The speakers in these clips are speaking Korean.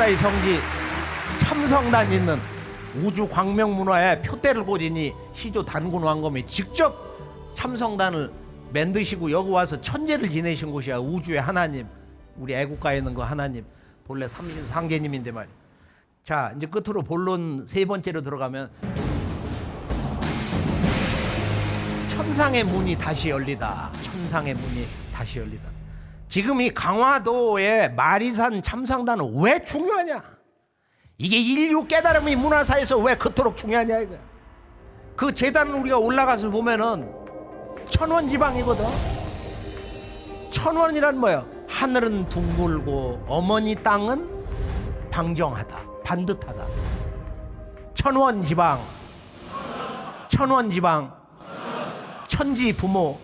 역사의 성지 참성단 있는 우주 광명 문화에 표대를 고지니 시조 단군 왕검이 직접 참성단을 만드시고 여기 와서 천재를 지내신 곳이야. 우주의 하나님, 우리 애국가에 있는 그 하나님, 본래 삼신상제님인데 말이야. 자, 이제 끝으로 본론 세 번째로 들어가면 천상의 문이 다시 열리다. 천상의 문이 다시 열리다. 지금 이 강화도의 마리산 참상단은 왜 중요하냐? 이게 인류 깨달음이 문화사에서 왜 그토록 중요하냐 이거야. 그 재단을 우리가 올라가서 보면은 천원지방이거든. 천원이란 뭐야? 하늘은 둥글고 어머니 땅은 방정하다, 반듯하다. 천원지방, 천원지방, 천지 부모,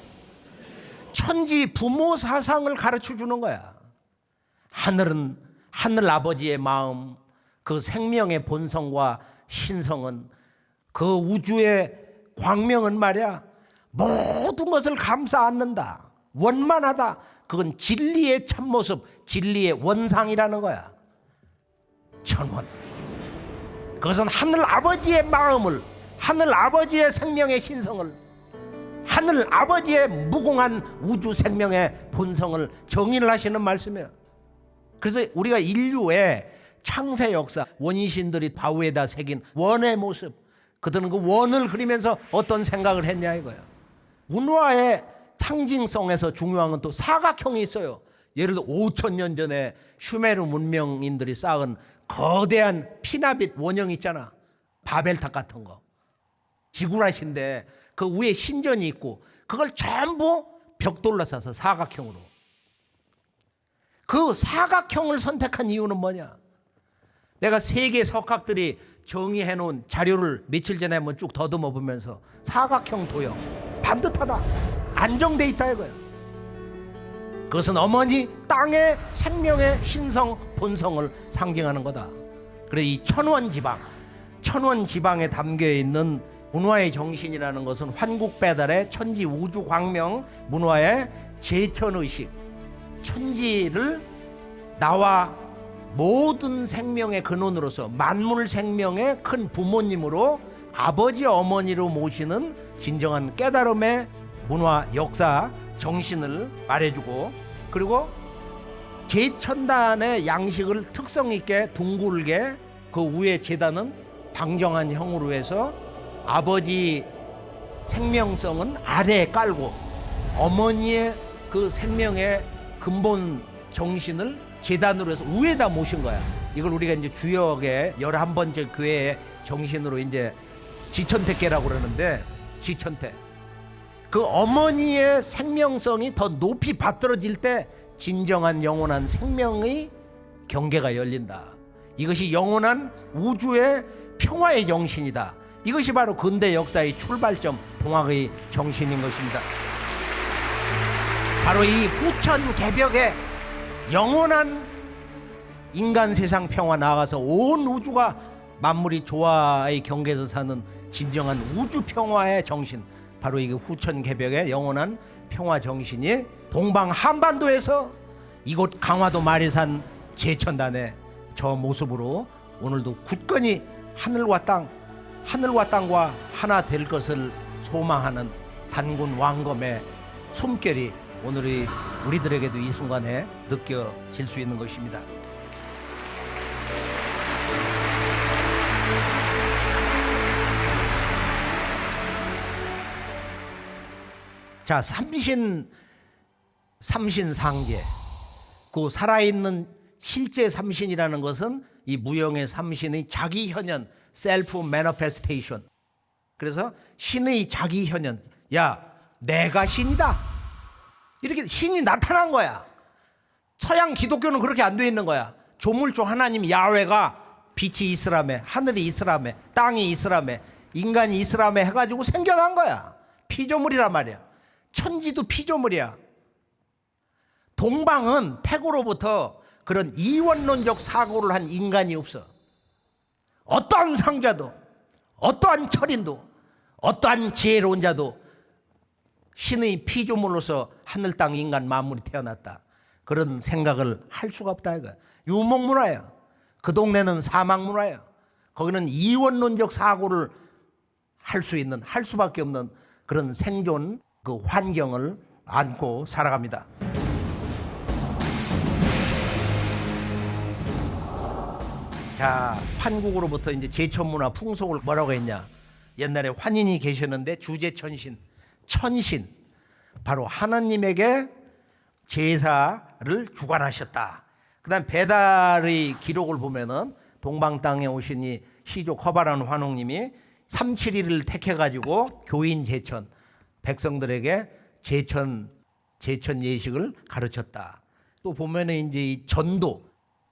천지 부모 사상을 가르쳐 주는 거야. 하늘은 하늘 아버지의 마음, 그 생명의 본성과 신성은, 그 우주의 광명은 말이야, 모든 것을 감싸 안는다. 원만하다. 그건 진리의 참모습, 진리의 원상이라는 거야. 천원. 그것은 하늘 아버지의 마음을, 하늘 아버지의 생명의 신성을, 하늘 아버지의 무궁한 우주 생명의 본성을 정의를 하시는 말씀이에요. 그래서 우리가 인류의 창세 역사, 원신들이 바위에다 새긴 원의 모습, 그들은 그 원을 그리면서 어떤 생각을 했냐 이거야. 문화의 상징성에서 중요한 건 또 사각형이 있어요. 예를 들어 5,000년 전에 슈메르 문명인들이 쌓은 거대한 피라밋 원형 있잖아. 바벨탑 같은 거. 지구라시인데 그 위에 신전이 있고 그걸 전부 벽돌로 싸서 사각형으로. 그 사각형을 선택한 이유는 뭐냐? 내가 세계 석학들이 정의해 놓은 자료를 며칠 전에 한번 쭉 더듬어 보면서 사각형 도형, 반듯하다, 안정돼 있다 이거예요. 그것은 어머니 땅의 생명의 신성 본성을 상징하는 거다. 그래 이 천원지방, 천원지방에 담겨있는 문화의 정신이라는 것은 환국배달의 천지 우주 광명 문화의 제천의식, 천지를 나와 모든 생명의 근원으로서 만물 생명의 큰 부모님으로 아버지 어머니로 모시는 진정한 깨달음의 문화 역사 정신을 말해주고, 그리고 제천단의 양식을 특성 있게 둥글게 그 위에 재단은 방정한 형으로 해서 아버지 생명성은 아래에 깔고 어머니의 그 생명의 근본 정신을 재단으로 해서 위에다 모신 거야. 이걸 우리가 이제 주역의 11번째 교회의 정신으로 이제 지천태계라고 그러는데, 지천태. 그 어머니의 생명성이 더 높이 받들어질 때 진정한 영원한 생명의 경계가 열린다. 이것이 영원한 우주의 평화의 정신이다. 이것이 바로 근대 역사의 출발점, 동학의 정신인 것입니다. 바로 이 후천개벽의 영원한 인간 세상 평화 나아가서 온 우주가 만물이 조화의 경계에서 사는 진정한 우주 평화의 정신, 바로 이게 후천개벽의 영원한 평화 정신이 동방 한반도에서 이곳 강화도 마리산 제천단의 저 모습으로 오늘도 굳건히 하늘과 땅과 하나 될 것을 소망하는 단군 왕검의 숨결이 오늘의 우리들에게도 이 순간에 느껴질 수 있는 것입니다. 자, 삼신상제, 그 살아있는 실제 삼신이라는 것은 이 무형의 삼신의 자기현현, 셀프 매니페스테이션. 그래서 신의 자기현현, 야 내가 신이다, 이렇게 신이 나타난 거야. 서양 기독교는 그렇게 안 돼 있는 거야. 조물주 하나님 야훼가 빛이 이스라메, 하늘이 이스라메, 땅이 이스라메, 인간이 이스라메 해가지고 생겨난 거야. 피조물이란 말이야. 천지도 피조물이야. 동방은 태고로부터 그런 이원론적 사고를 한 인간이 없어. 어떠한 상자도, 어떠한 철인도, 어떠한 지혜로운 자도 신의 피조물로서 하늘 땅 인간 만물이 태어났다, 그런 생각을 할 수가 없다 이거야. 유목문화야. 그 동네는 사막 문화예요. 거기는 이원론적 사고를 할 수밖에 없는 그런 생존 그 환경을 안고 살아갑니다. 자, 판국으로부터 이제 제천문화 풍속을 뭐라고 했냐? 옛날에 환인이 계셨는데 주제천신, 천신, 바로 하나님에게 제사를 주관하셨다. 그다음 배달의 기록을 보면은 동방 땅에 오신 이 시족 허바란 환웅님이 371을 택해가지고 교인 제천 백성들에게 제천 예식을 가르쳤다. 또 보면은 이제 이 전도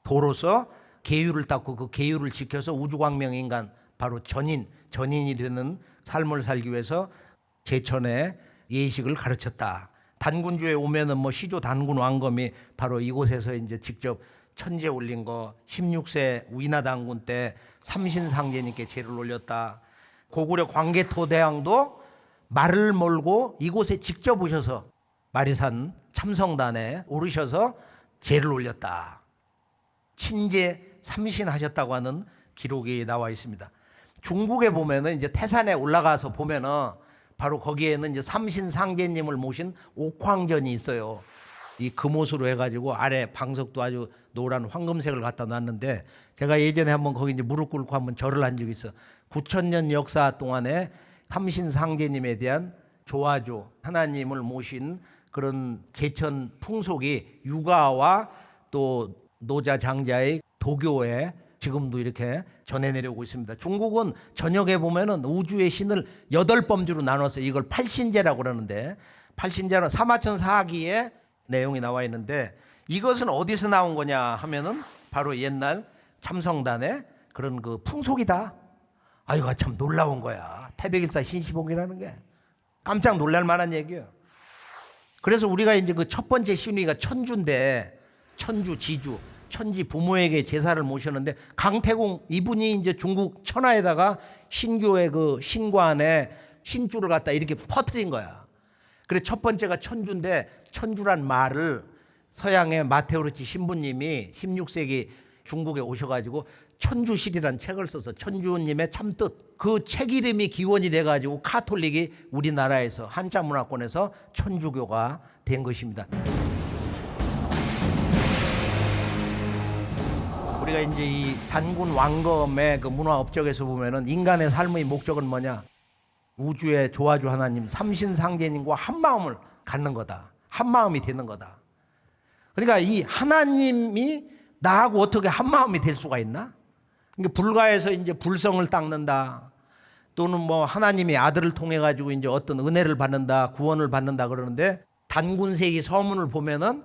도로서 계율을 닦고 그 계율을 지켜서 우주광명 인간 바로 전인이 되는 삶을 살기 위해서 제천의 예식을 가르쳤다. 단군주에 오면은 뭐 시조 단군 왕검이 바로 이곳에서 이제 직접 천지에 올린 거, 16세 위나 단군 때 삼신상제님께 제를 올렸다. 고구려 광개토대왕도 말을 몰고 이곳에 직접 오셔서 마리산 참성단에 오르셔서 제를 올렸다. 친제 삼신하셨다고 하는 기록이 나와 있습니다. 중국에 보면은 이제 태산에 올라가서 보면은 바로 거기에는 이제 삼신상제님을 모신 옥황전이 있어요. 이 금옷으로 해가지고 아래 방석도 아주 노란 황금색을 갖다 놨는데 제가 예전에 한번 거기 이제 무릎 꿇고 한번 절을 한 적이 있어. 9,000년 역사 동안에 삼신상제님에 대한 조화조 하나님을 모신 그런 제천 풍속이 육아와 또 노자 장자의 도교에 지금도 이렇게 전해내려오고 있습니다. 중국은 저녁에 보면은 우주의 신을 8범주로 나눠서 이걸 팔신제라고 그러는데, 팔신제는 사마천 사기에 내용이 나와 있는데 이것은 어디서 나온 거냐 하면은 바로 옛날 참성단의 그런 그 풍속이다. 아이고 참 놀라운 거야. 태백일사 신시복이라는 게 깜짝 놀랄 만한 얘기예요. 그래서 우리가 이제 그 첫 번째 신위가 천주인데, 천주 지주 천지 부모에게 제사를 모셨는데 강태공 이분이 이제 중국 천하에다가 신교의 그 신관에 신주를 갖다 이렇게 퍼뜨린 거야. 그래 첫 번째가 천주인데 천주란 말을 서양의 마테오르치 신부님이 16세기 중국에 오셔가지고 천주실이란 책을 써서 천주님의 참뜻 그 책 이름이 기원이 돼가지고 카톨릭이 우리나라에서 한자 문화권에서 천주교가 된 것입니다. 우리가 이제 이 단군 왕검의 그 문화 업적에서 보면은 인간의 삶의 목적은 뭐냐? 우주의 조화주 하나님 삼신상제님과 한 마음을 갖는 거다. 한 마음이 되는 거다. 그러니까 이 하나님이 나하고 어떻게 한 마음이 될 수가 있나? 그러니까 불가에서 이제 불성을 닦는다. 또는 뭐 하나님이 아들을 통해 가지고 이제 어떤 은혜를 받는다, 구원을 받는다 그러는데 단군세기 서문을 보면은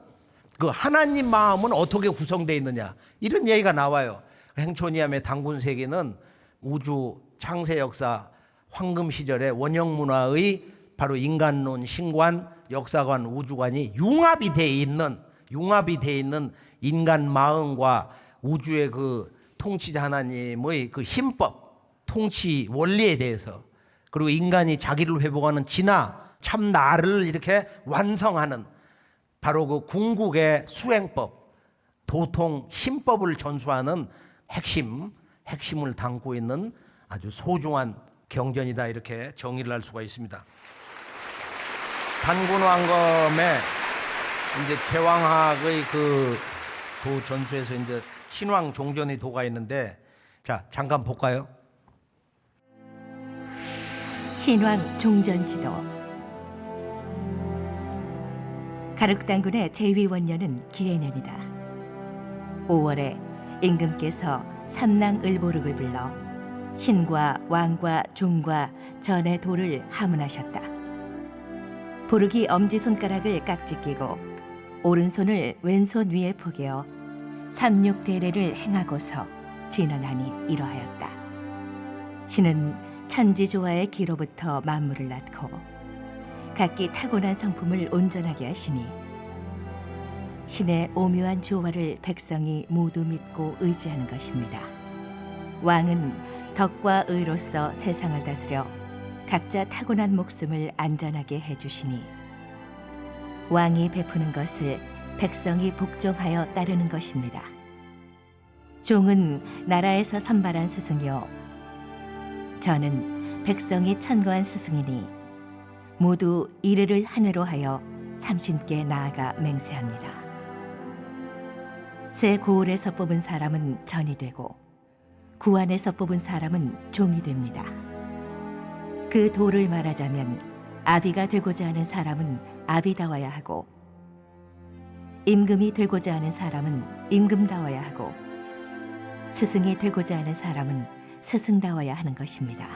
그 하나님 마음은 어떻게 구성되어 있느냐 이런 얘기가 나와요. 행초니암의 단군세기는 우주 창세 역사 황금 시절의 원형 문화의 바로 인간론, 신관, 역사관, 우주관이 융합이 돼 있는 인간 마음과 우주의 그 통치자 하나님의 그 신법, 통치 원리에 대해서 그리고 인간이 자기를 회복하는 진화, 참 나를 이렇게 완성하는 바로 그 궁극의 수행법, 도통 신법을 전수하는 핵심을 담고 있는 아주 소중한 경전이다 이렇게 정의를 할 수가 있습니다. 단군 왕검의 이제 개왕학의 그 도 전수에서 이제 신왕 종전의 도가 있는데 자 잠깐 볼까요? 신왕 종전지도. 가륵단군의 제위원년은 기해년이다. 5월에 임금께서 삼랑을보륵을 불러 신과 왕과 종과 전의 도를 하문하셨다. 보륵이 엄지손가락을 깍지 끼고 오른손을 왼손 위에 포개어 삼육대례를 행하고서 진언하니 이러하였다. 신은 천지조화의 기로부터 만물을 낳고 각기 타고난 성품을 온전하게 하시니 신의 오묘한 조화를 백성이 모두 믿고 의지하는 것입니다. 왕은 덕과 의로서 세상을 다스려 각자 타고난 목숨을 안전하게 해주시니 왕이 베푸는 것을 백성이 복종하여 따르는 것입니다. 종은 나라에서 선발한 스승이요 저는 백성이 천거한 스승이니 모두 이르를 한 회로 하여 삼신께 나아가 맹세합니다. 새 고을에서 뽑은 사람은 전이 되고 구 안에서 뽑은 사람은 종이 됩니다. 그 도를 말하자면 아비가 되고자 하는 사람은 아비다워야 하고 임금이 되고자 하는 사람은 임금다워야 하고 스승이 되고자 하는 사람은 스승다워야 하는 것입니다.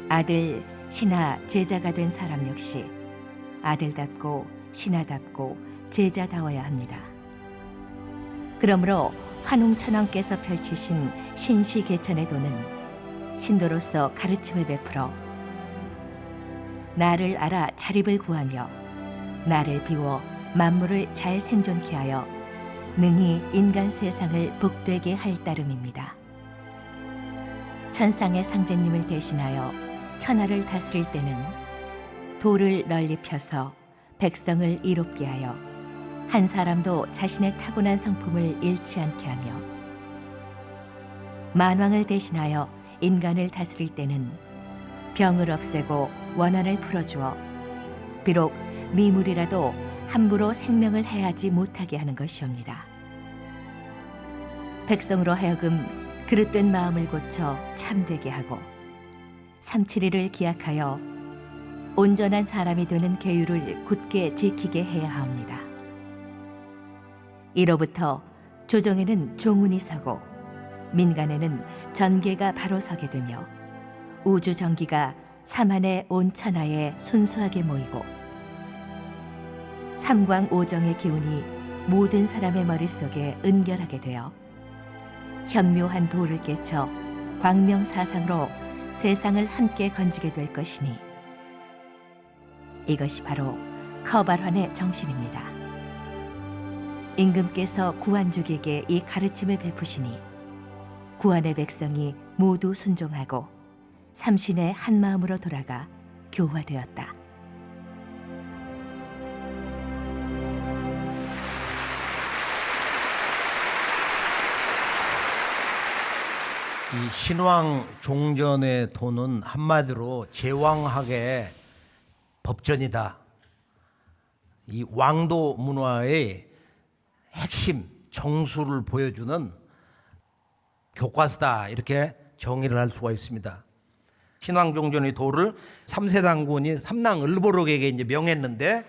아들, 신하, 제자가 된 사람 역시 아들답고 신하답고 제자다워야 합니다. 그러므로 환웅천왕께서 펼치신 신시계천의 도는 신도로서 가르침을 베풀어 나를 알아 자립을 구하며 나를 비워 만물을 잘 생존케 하여 능히 인간 세상을 복되게 할 따름입니다. 천상의 상제님을 대신하여 천하를 다스릴 때는 도를 널리 펴서 백성을 이롭게 하여 한 사람도 자신의 타고난 성품을 잃지 않게 하며 만왕을 대신하여 인간을 다스릴 때는 병을 없애고 원한을 풀어주어 비록 미물이라도 함부로 생명을 해하지 못하게 하는 것이옵니다. 백성으로 하여금 그릇된 마음을 고쳐 참되게 하고 삼칠이를 기약하여 온전한 사람이 되는 계율을 굳게 지키게 해야 합니다. 이로부터 조정에는 종운이 서고 민간에는 전계가 바로 서게 되며 우주 정기가 삼한의 온 천하에 순수하게 모이고 삼광 오정의 기운이 모든 사람의 머릿속에 은결하게 되어 현묘한 도를 깨쳐 광명사상으로 세상을 함께 건지게 될 것이니 이것이 바로 커발환의 정신입니다. 임금께서 구한족에게 이 가르침을 베푸시니 구한의 백성이 모두 순종하고 삼신의 한 마음으로 돌아가 교화되었다. 이 신왕 종전의 도는 한마디로 제왕학의 법전이다. 이 왕도 문화의 핵심 정수를 보여주는 교과서다, 이렇게 정의를 할 수가 있습니다. 신왕 종전의 도를 삼세 단군이 삼랑을보록에게 이제 명했는데,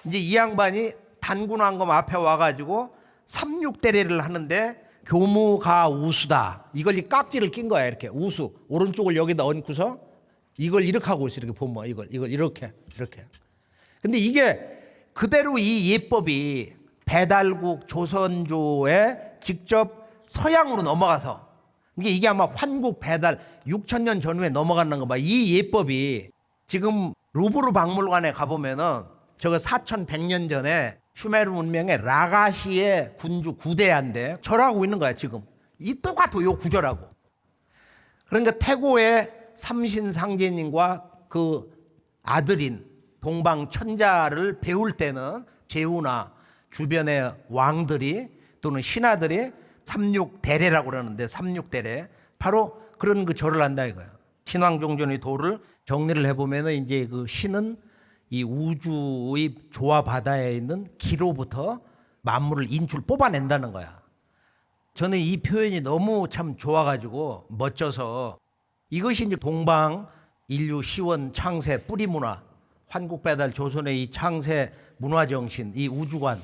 이제 이 양반이 단군왕검 앞에 와가지고 삼육대례를 하는데 교무가 우수다, 이걸 이 깍지를 낀 거야. 이렇게 우수, 오른쪽을 여기다 얹고서 이걸 이렇게 하고 있어. 이렇게 보면 이걸 이렇게. 근데 이게 그대로 이 예법이 배달국 조선조에 직접 서양으로 넘어가서, 이게 아마 환국 배달 6,000년 전후에 넘어가는 거 봐. 이 예법이 지금 루브르 박물관에 가보면은 저거 4,100년 전에 슈메르 문명의 라가시의 군주 구대한데 절하고 있는 거야. 지금 이 똑같아, 요 구절하고. 그러니까 태고의 삼신상제님과 그 아들인 동방천자를 배울 때는 제후나 주변의 왕들이 또는 신하들이 삼육대례라고 그러는데, 삼육대례 바로 그런 그 절을 한다 이거예요. 신왕종전의 도를 정리를 해보면은 이제 그 신은 이 우주의 조화 바다에 있는 기로부터 만물을 인출 뽑아낸다는 거야. 저는 이 표현이 너무 참 좋아가지고 멋져서, 이것이 이제 동방 인류 시원 창세 뿌리 문화, 환국배달 조선의 이 창세 문화 정신, 이 우주관,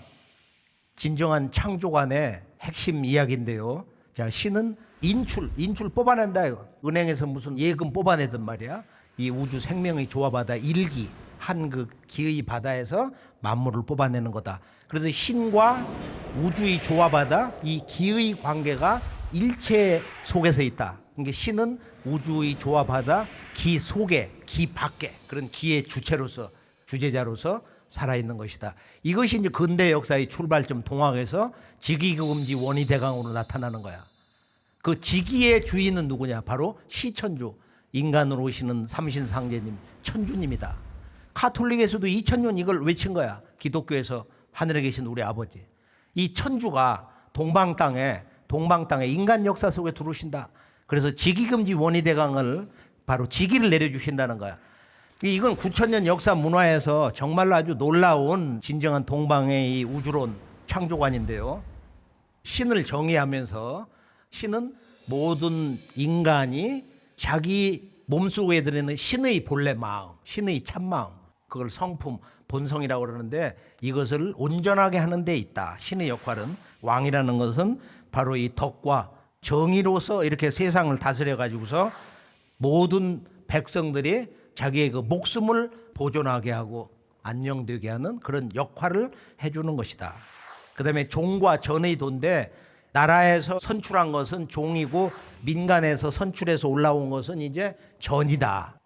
진정한 창조관의 핵심 이야기인데요. 자, 신은 인출 뽑아낸다. 은행에서 무슨 예금 뽑아내든 말이야. 이 우주 생명의 조화 바다 일기, 한 그 기의 바다에서 만물을 뽑아내는 거다. 그래서 신과 우주의 조화 바다, 이 기의 관계가 일체 속에서 있다. 그러니까 신은 우주의 조화 바다, 기 속에, 기 밖에, 그런 기의 주체로서, 주제자로서 살아있는 것이다. 이것이 이제 근대 역사의 출발점 동학에서 직위금지 원희대강으로 나타나는 거야. 그 직위의 주인은 누구냐? 바로 시천주, 인간으로 오시는 삼신상제님, 천주님이다. 카톨릭에서도 2000년 이걸 외친 거야. 기독교에서 하늘에 계신 우리 아버지. 이 천주가 동방 땅에 인간 역사 속에 들어오신다. 그래서 직위금지 원희대강을 바로 직위를 내려주신다는 거야. 이건 9,000년 역사 문화에서 정말로 아주 놀라운 진정한 동방의 이 우주론 창조관인데요. 신을 정의하면서 신은 모든 인간이 자기 몸속에 들어있는 신의 본래 마음, 신의 참마음, 그걸 성품, 본성이라고 그러는데 이것을 온전하게 하는 데 있다. 신의 역할은, 왕이라는 것은 바로 이 덕과 정의로서 이렇게 세상을 다스려 가지고서 모든 백성들이 자기의 그 목숨을 보존하게 하고 안녕되게 하는 그런 역할을 해주는 것이다. 그 다음에 종과 전의 도인데, 나라에서 선출한 것은 종이고 민간에서 선출해서 올라온 것은 이제 전이다.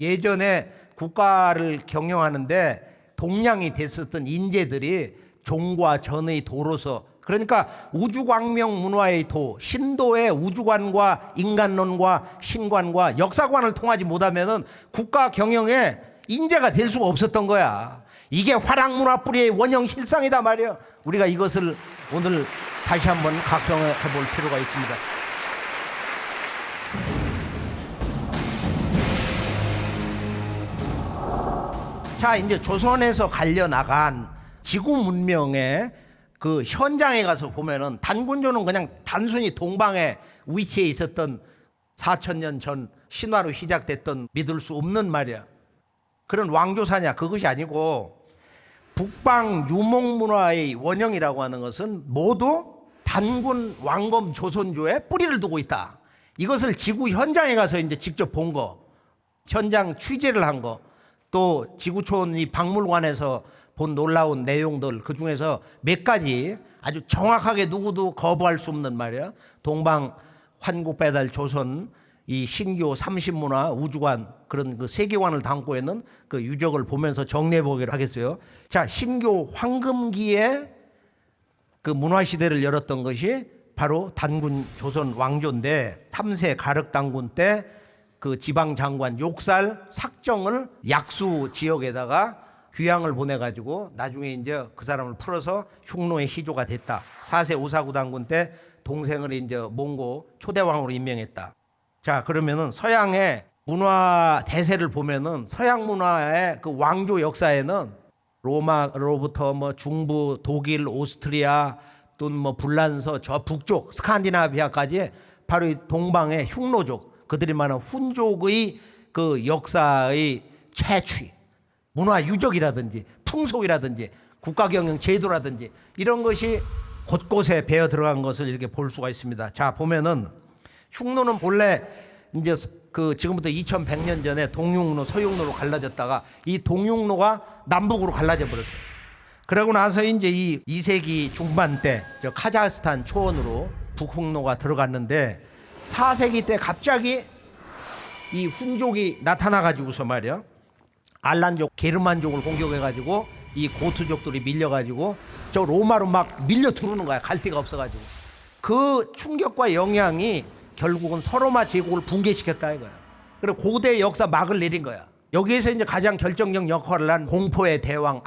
예전에 국가를 경영하는데 동량이 됐었던 인재들이 종과 전의 도로서, 그러니까 우주광명 문화의 도, 신도의 우주관과 인간론과 신관과 역사관을 통하지 못하면은 국가 경영에 인재가 될 수가 없었던 거야. 이게 화랑문화 뿌리의 원형 실상이다 말이야. 우리가 이것을 오늘 다시 한번 각성해 볼 필요가 있습니다. 자, 이제 조선에서 갈려나간 지구 문명의 그 현장에 가서 보면은 단군조는 그냥 단순히 동방에 위치해 있었던 4,000년 전 신화로 시작됐던 믿을 수 없는 말이야. 그런 왕조사냐? 그것이 아니고 북방 유목문화의 원형이라고 하는 것은 모두 단군 왕검 조선조에 뿌리를 두고 있다. 이것을 지구 현장에 가서 이제 직접 본 거, 현장 취재를 한 거, 또 지구촌 이 박물관에서 본 놀라운 내용들, 그 중에서 몇 가지 아주 정확하게 누구도 거부할 수 없는 말이야. 동방 환국배달 조선 이 신교 삼신문화 우주관 그런 그 세계관을 담고 있는 그 유적을 보면서 정리해 보기로 하겠어요. 자, 신교 황금기에 그 문화 시대를 열었던 것이 바로 단군 조선 왕조인데, 3세 가륵 단군 때 그 지방 장관 욕살 삭정을 약수 지역에다가 귀양을 보내가지고 나중에 이제 그 사람을 풀어서 흉노의 시조가 됐다. 4세 우사구 단군 때 동생을 이제 몽고 초대왕으로 임명했다. 자, 그러면은 서양의 문화 대세를 보면은 서양 문화의 그 왕조 역사에는 로마로부터 뭐 중부, 독일, 오스트리아, 또 뭐 불란서 저 북쪽 스칸디나비아까지 바로 이 동방의 흉노족, 그들이 말하는 훈족의 그 역사의 채취, 문화 유적이라든지 풍속이라든지 국가경영 제도라든지 이런 것이 곳곳에 배어 들어간 것을 이렇게 볼 수가 있습니다. 자, 보면은 흉노는 본래 이제 그 지금부터 2100년 전에 동흉노, 서흉노로 갈라졌다가 이 동흉노가 남북으로 갈라져 버렸어요. 그러고 나서 이제 이 2세기 중반 때 저 카자흐스탄 초원으로 북흉노가 들어갔는데 4세기 때 갑자기 이 훈족이 나타나 가지고서 말이야. 알란족, 게르만족을 공격해 가지고 이 고트족들이 밀려 가지고 저 로마로 막 밀려 들어오는 거야. 갈 데가 없어 가지고. 그 충격과 영향이 결국은 서로마 제국을 붕괴시켰다 이거야. 그리고 고대 역사 막을 내린 거야. 여기에서 이제 가장 결정적 역할을 한 공포의 대왕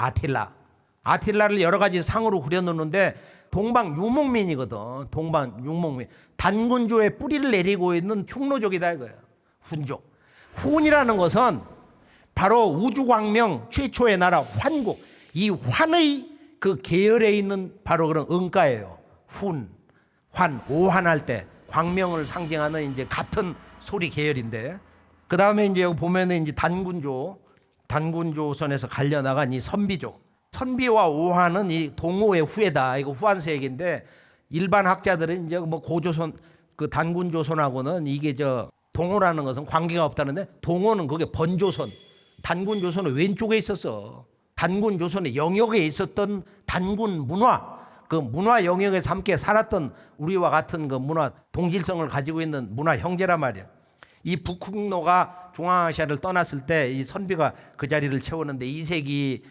아틸라를 여러 가지 상으로 그려놓는데 동방 유목민이거든. 동방 유목민. 단군조의 뿌리를 내리고 있는 흉노족이다 이거야. 훈족. 훈이라는 것은 바로 우주광명 최초의 나라 환국. 이 환의 그 계열에 있는 바로 그런 은가예요. 훈, 환, 오환할 때 광명을 상징하는 이제 같은 소리 계열인데, 그 다음에 이제 보면은 이제 단군조선에서 갈려나간 이 선비족. 선비와 오환은 이 동호의 후예다. 이거 후한세기인데 일반 학자들은 이제 뭐 고조선 그 단군조선하고는 이게 저 동호라는 것은 관계가 없다는데, 동호는 그게 번조선. 단군조선은 왼쪽에 있었어. 단군조선의 영역에 있었던 단군 문화, 그 문화 영역에서 함께 살았던 우리와 같은 그 문화 동질성을 가지고 있는 문화 형제란 말이야. 이 북흉노가 중앙아시아를 떠났을 때 이 선비가 그 자리를 채웠는데 2세기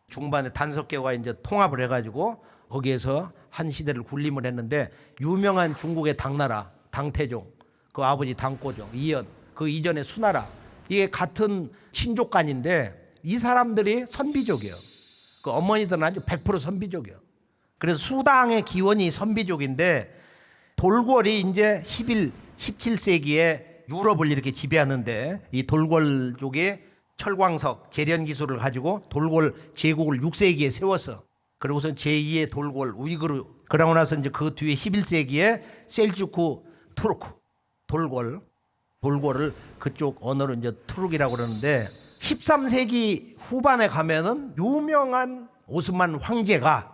중반에 단석계와 이제 통합을 해가지고 거기에서 한 시대를 군림을 했는데, 유명한 중국의 당나라 당태종, 그 아버지 당고종, 이연, 그 이전에 수나라, 이게 같은 친족간인데 이 사람들이 선비족이에요. 그 어머니들은 아주 100% 선비족이에요. 그래서 수당의 기원이 선비족인데 돌궐이 이제 17세기에 유럽을 이렇게 지배하는데 이 돌궐족의 철광석 재련 기술을 가지고 돌궐 제국을 6세기에 세웠어. 그리고서 제2의 돌궐 우이그르, 그러고 나서 이제 그 뒤에 11세기에 셀주크 투르크 돌궐을 그쪽 언어로 이제 투르크라고 그러는데 13세기 후반에 가면은 유명한 오스만 황제가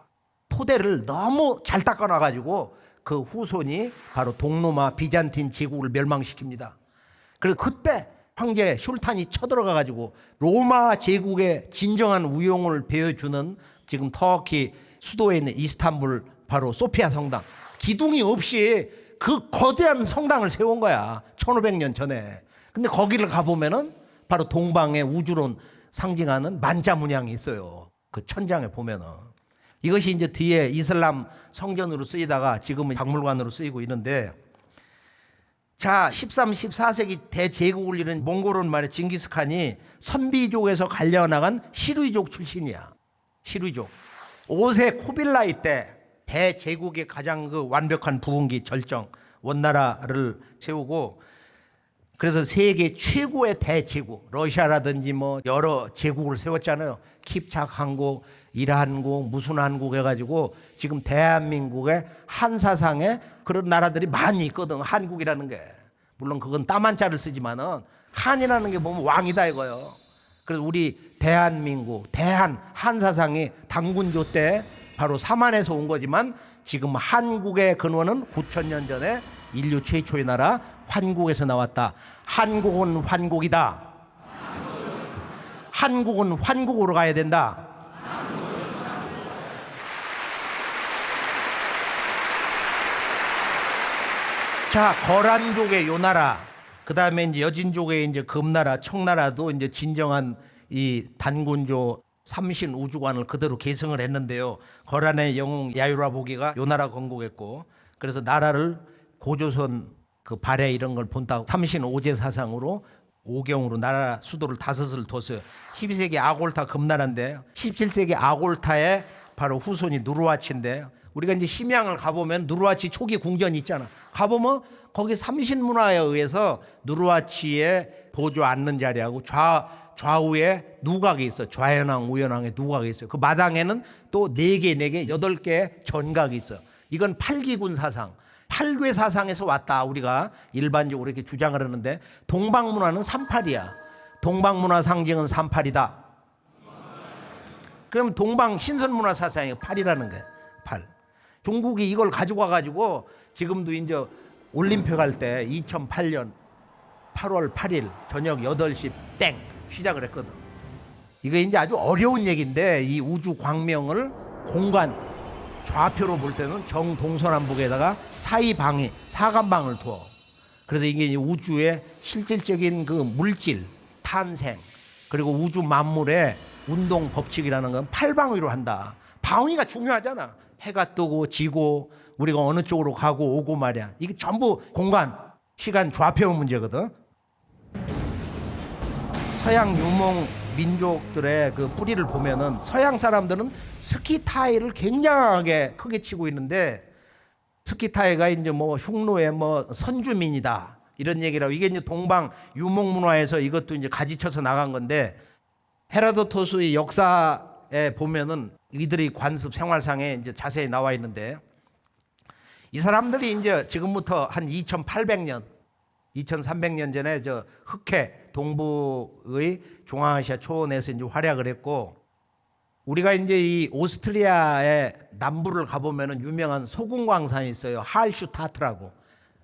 토대를 너무 잘 닦아놔 가지고 그 후손이 바로 동로마 비잔틴 제국을 멸망시킵니다. 그래서 그때 황제 슐탄이 쳐들어가 가지고 로마 제국의 진정한 위용을 보여주는 지금 터키 수도에 있는 이스탄불 바로 소피아 성당, 기둥이 없이 그 거대한 성당을 세운 거야. 1500년 전에. 근데 거기를 가보면은 바로 동방의 우주론 상징하는 만자문양이 있어요. 그 천장에 보면은. 이것이 이제 뒤에 이슬람 성전으로 쓰이다가 지금은 박물관으로 쓰이고 있는데, 자, 13, 14세기 대제국을 이룬 몽골은 말이야, 징기스칸이 선비족에서 갈려나간 시루이족 출신이야. 시루이족. 5세 코빌라이 때 대제국의 가장 그 완벽한 부흥기 절정 원나라를 세우고, 그래서 세계 최고의 대제국, 러시아라든지 뭐 여러 제국을 세웠잖아요. 킵착 한국, 일한국, 무슨 한국 해가지고 지금 대한민국의 한사상에 그런 나라들이 많이 있거든. 한국이라는 게. 물론 그건 땀 한자를 쓰지만은 한이라는 게 보면 왕이다 이거요. 그래서 우리 대한민국, 한사상이 당군조 때 바로 사만에서 온 거지만 지금 한국의 근원은 9,000년 전에 인류 최초의 나라 환국에서 나왔다. 한국은 환국이다. 한국은 환국으로 가야 된다. 자, 거란족의 요 나라, 그 다음에 이제 여진족의 이제 금나라, 청나라도 이제 진정한 이 단군조 삼신 우주관을 그대로 계승을 했는데요. 거란의 영웅 야유라보기가 요 나라 건국했고, 그래서 나라를 고조선 그 발해 이런 걸 본다고 삼신 오제 사상으로 오경으로 나라 수도를 5을 뒀어요. 12세기 아골타 금나라인데 17세기 아골타의 바로 후손이 누르와치인데, 우리가 이제 심양을 가보면 누르와치 초기 궁전이 있잖아. 가보면 거기 삼신문화에 의해서 누르와치의 보조 앉는 자리하고 좌우에 누각이 있어. 좌현왕, 우현왕의 누각이 있어요. 그 마당에는 또 4개, 8개 전각이 있어. 이건 팔기군 사상, 팔괴 사상에서 왔다. 우리가 일반적으로 이렇게 주장을 하는데, 동방문화는 38이야. 동방문화 상징은 38이다. 그럼 동방 신선문화 사상이 8이라는 거야. 8. 중국이 이걸 가지고 와가지고 지금도 이제 올림픽 할 때 2008년 8월 8일 저녁 8시 땡 시작을 했거든. 이거 이제 아주 어려운 얘기인데, 이 우주 광명을 공간 좌표로 볼 때는 정동서남북에다가 사이방위 사간방을 두어. 그래서 이게 우주의 실질적인 그 물질 탄생, 그리고 우주 만물의 운동 법칙이라는 건 8방위로 한다. 방위가 중요하잖아. 해가 뜨고 지고 우리가 어느 쪽으로 가고 오고 말이야. 이게 전부 공간 시간 좌표 문제거든. 서양 유목 민족들의 그 뿌리를 보면은 서양 사람들은 스키 타이를 굉장하게 크게 치고 있는데, 스키 타이가 이제 뭐 흉노의 뭐 선주민이다 이런 얘기라고. 이게 이제 동방 유목 문화에서 이것도 이제 가지쳐서 나간 건데, 헤라도토스의 역사에 보면은 이들의 관습 생활상에 이제 자세히 나와 있는데, 이 사람들이 이제 지금부터 한 2,800년, 2,300년 전에 저 흑해 동북의 중앙아시아 초원에서 이제 활약을 했고, 우리가 이제 이 오스트리아의 남부를 가보면은 유명한 소금광산이 있어요. 할슈타트라고.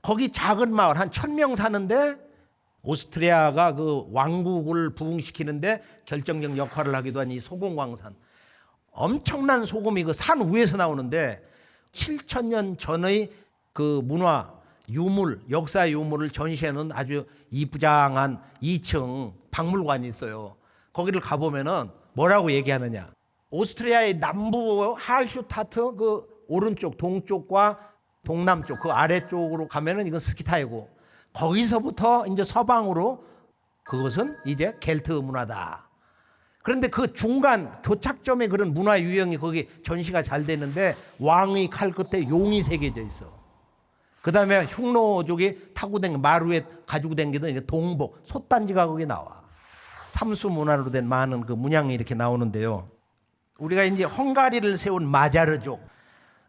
거기 작은 마을 한 1,000명 사는데, 오스트리아가 그 왕국을 부흥시키는데 결정적 역할을 하기도 한 이 소금광산. 엄청난 소금이 그 산 위에서 나오는데 7,000년 전의 그 문화, 유물, 역사 유물을 전시하는 아주 이부장한 2층 박물관이 있어요. 거기를 가보면은 뭐라고 얘기하느냐. 오스트리아의 남부 할슈타트 그 오른쪽, 동쪽과 동남쪽 그 아래쪽으로 가면은 이건 스키타이고, 거기서부터 이제 서방으로 그것은 이제 켈트 문화다. 그런데 그 중간 교착점에 그런 문화 유형이 거기 전시가 잘 되는데 왕의 칼 끝에 용이 새겨져 있어. 그 다음에 흉노족이 타고 댕기 마루에 가지고 댕기던 이제 동복, 솥단지가 거기 나와. 삼수 문화로 된 많은 그 문양이 이렇게 나오는데요. 우리가 이제 헝가리를 세운 마자르족.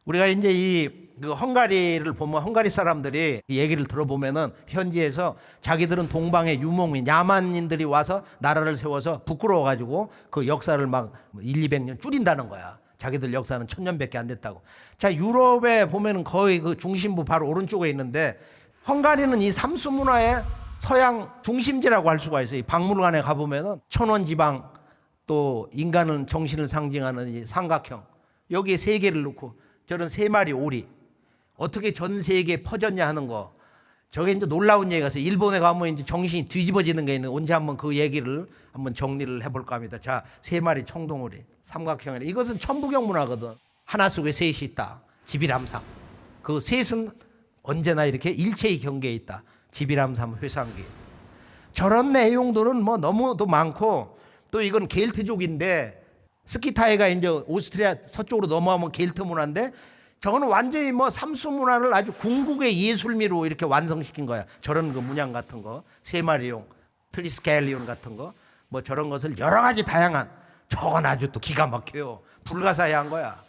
우리가 이제 그 헝가리를 보면 헝가리 사람들이 얘기를 들어보면은 현지에서 자기들은 동방의 유목민, 야만인들이 와서 나라를 세워서 부끄러워가지고 그 역사를 막 100~200년 줄인다는 거야. 자기들 역사는 1000년밖에 안 됐다고. 자, 유럽에 보면은 거의 그 중심부 바로 오른쪽에 있는데 헝가리는 이 삼수 문화의 서양 중심지라고 할 수가 있어요. 이 박물관에 가보면은 천원지방 또 인간은 정신을 상징하는 이 삼각형 여기에 세 개를 넣고 저런 세 마리 오리 어떻게 전 세계에 퍼졌냐 하는 거. 저게 이제 놀라운 얘기가 있어요. 일본에 가면 이제 정신이 뒤집어지는 게 있는 언제 한번 그 얘기를 한번 정리를 해볼까 합니다. 자, 세 마리 청동오리 삼각형이래. 이것은 천부경 문화거든. 하나 속에 셋이 있다. 지비람삼. 그 셋은 언제나 이렇게 일체의 경계에 있다. 지비람삼 회상기. 저런 내용들은 뭐 너무도 많고 또 이건 겔트족인데 스키타이가 이제 오스트리아 서쪽으로 넘어가면 겔트 문화인데 저거는 완전히 뭐 삼수 문화를 아주 궁극의 예술미로 이렇게 완성시킨 거야. 저런 그 문양 같은 거, 세 마리용, 트리스켈리온 같은 거, 뭐 저런 것을 여러 가지 다양한. 저건 아주 또 기가 막혀요. 불가사의한 거야.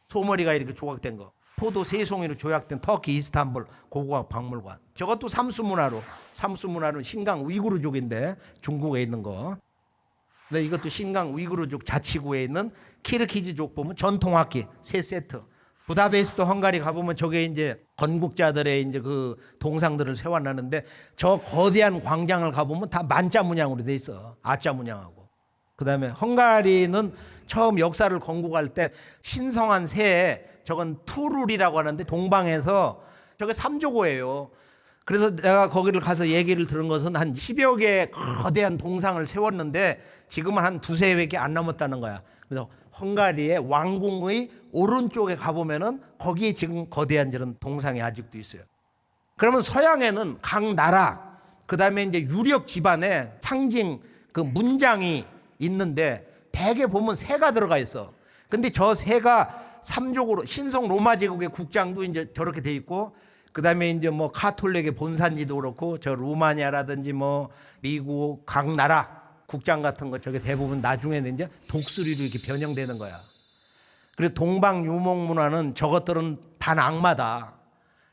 소머리가 이렇게 조각된 거. 포도 세 송이로 조약된 터키 이스탄불 고고학 박물관. 저것도 삼수 문화로. 삼수 문화는 신강 우이구르족인데 중국에 있는 거. 근데 이것도 신강 우이구르족 자치구에 있는 키르키즈족 보면 전통악기 세 세트. 부다페스트 헝가리 가보면 저게 이제 건국자들의 이제 그 동상들을 세워놨는데 저 거대한 광장을 가보면 다 만자 문양으로 돼 있어. 아자 문양하고. 그 다음에 헝가리는 처음 역사를 건국할 때 신성한 새에 저건 투룰이라고 하는데 동방에서 저게 삼조고예요. 그래서 내가 거기를 가서 얘기를 들은 것은 한 10여 개의 거대한 동상을 세웠는데 지금은 한 2~3개밖에 안 남았다는 거야. 그래서 헝가리의 왕궁의 오른쪽에 가보면은 거기에 지금 거대한 저런 동상이 아직도 있어요. 그러면 서양에는 각 나라, 그 다음에 이제 유력 집안에 상징 그 문장이 있는데 대개 보면 새가 들어가 있어. 근데 저 새가 삼족으로 신성 로마 제국의 국장도 이제 저렇게 돼 있고 그 다음에 이제 뭐 카톨릭의 본산지도 그렇고 저 루마니아라든지 뭐 미국 각 나라 국장 같은 거 저게 대부분 나중에는 이제 독수리로 이렇게 변형되는 거야. 그래서 동방 유목 문화는 저것들은 단 악마다.